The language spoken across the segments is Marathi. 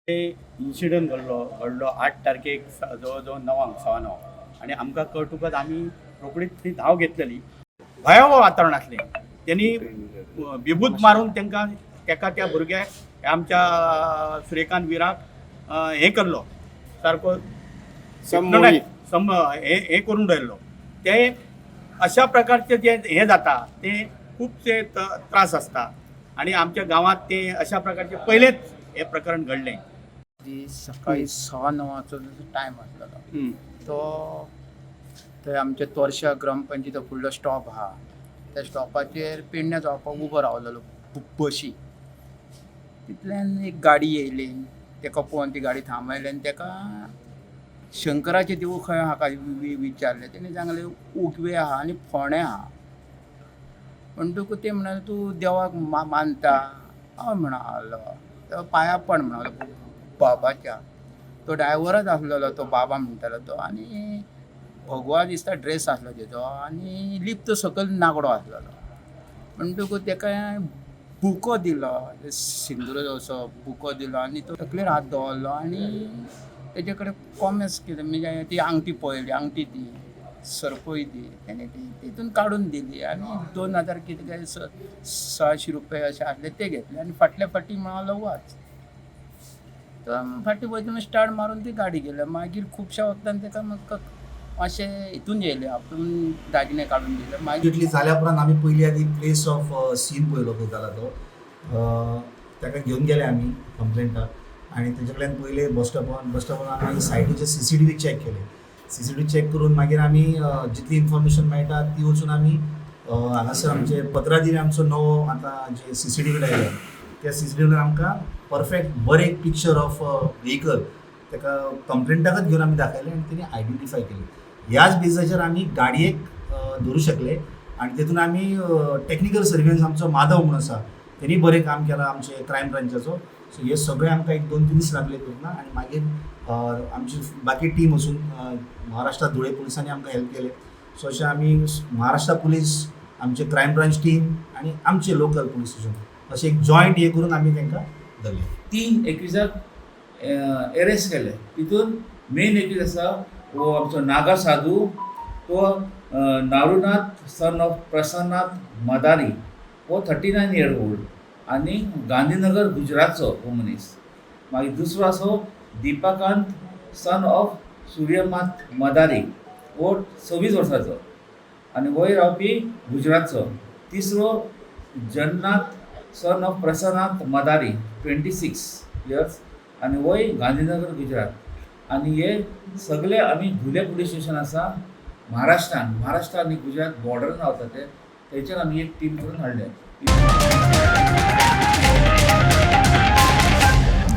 ते इन्सिडंट घडलो 8 तारखेक जवळ जवळ 9 सवा 9 आणि आमकां कळटुकच आमी रोकडीच ती धांव घेतलेली. भयावह वातावरण आसलें. त्यांनी बिबूत मारून तेका त्या भुरग्याक आमच्या सूर्यकांत वीराक हे करलो सारको हे करून दवरलो. ते अशा प्रकारचे जे हे जाता ते खूपशे त्रास असता आणि आमच्या गावात ते अशा प्रकारचे पहिलेच हे प्रकरण घडलें. सकाळी 6-9 टायम आसलेलो तो थंय आमचे तोरशा ग्रामपंचायती फुडलो स्टॉप आहा त्या स्टॉपाचेर पेडण्या जावपाक उबो रावलेलो बशी. तितल्यान एक गाडी येयली. तेका पळोवन ती गाडी थांबयली आनी तेका शंकराचे देवूळ खंय हाका विचारलें. तेणें सांगलें उकवे आहा आनी फोंडे आहा. म्हणटकूच ते म्हणाले तूं देवाक मानता हय म्हणालो. तो पांयां पड म्हणालो बाबाच्या. तो ड्रायव्हरच आसलेलो तो बाबा म्हणटालो तो आनी भगवा दिसता ड्रेस आसलो तेजो आनी लिफ्ट सकयल नागडो आसलेलो. म्हणटकूच तेका बुको दिलो सिंदूर असो बुको दिलो आनी तो तकलेर हात दवरलो आनी तेजे कडेन कॉमेस केलें म्हणजे ती आंगठी पळयली अंगठी दी सरपळी दी. तेणें ती तितून काडून दिली आनी 2000 कितें काय 600 रुपया अशें आसले ते घेतले आनी फाटल्या फाटी म्हणालो वाच. तो फाटी वयतना स्टार्ट मारून ती गाडी गेली. मागीर खुबश्या वखदान तेका म्हाका अशें हितून येयलें आपूण दागिने काडून दिले. मागीर इतली जाल्या उपरांत आमी पयलीं आदी प्लेस ऑफ सीन पळयलो खंय जाला तो. ताका घेवन गेले आमी कंप्लेंटाक आनी तेजे कडल्यान पयले बस स्टॉपार आमी सायडीचे CCTV चॅक केले. CCTV चॅक करून मागीर आमी जितली इन्फॉर्मेशन मेळटा ती वचून आमी हांगासर आमचे पत्रादिनी आमचो नवो आतां जे CCTV लायला त्या CCTVन आमकां परफेक्ट बरें एक पिक्चर ऑफ व्हेकल ताका कंप्लेंटाकच घेवन आमी दाखयलें आनी तेणी आयडेंटिफाय केली. ह्याच बेजाचेर आमी गाडयेक धरूं शकले आनी तेतून आमी टेक्निकल सर्वेलन्स आमचो माधव म्हणून आसा तेणी बरें काम केलां आमचे क्रायम ब्रांचाचो. सो हे सगळें आमकां एक 2-3 दीस लागले करना आनी मागीर आमची बाकी टीम वचून महाराष्ट्र धुळे पुलिसांनी आमकां हेल्प केले. सो अशें आमी महाराष्ट्र पुलीस आमचे क्रायम ब्रांच टीम आनी आमचे लोकल पुलीस स्टेशन अशें एक जॉयंट हे करून आमी तांकां धरले. 3 एकविजाक एरेस्ट केले. तितून मेन एकवीज आसा वो आमचो नागा साधू तो नारुनाथ सन ऑफ प्रसन्नाथ मदारी वो 39 years old आनी गांधीनगर गुजरातचो हो मनीस. मागीर दुसरो आसो दीपाकांत सन ऑफ सूर्यमात मदारी वो 26 वर्साचो आनी वयर रावपी गुजरातचो. तिसरो जन्नाथ सन ऑफ प्रसन्नाथ मदारी 26 years आनी वय गांधीनगर गुजरात. आनी हे सगळे आमी धुले पुलीस स्टेशन आसा महाराष्ट्र आनी गुजरात बॉर्डरान रावता ते थंयच्यान आमी एक टीम करून हाडले.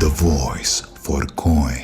The voice for Koi.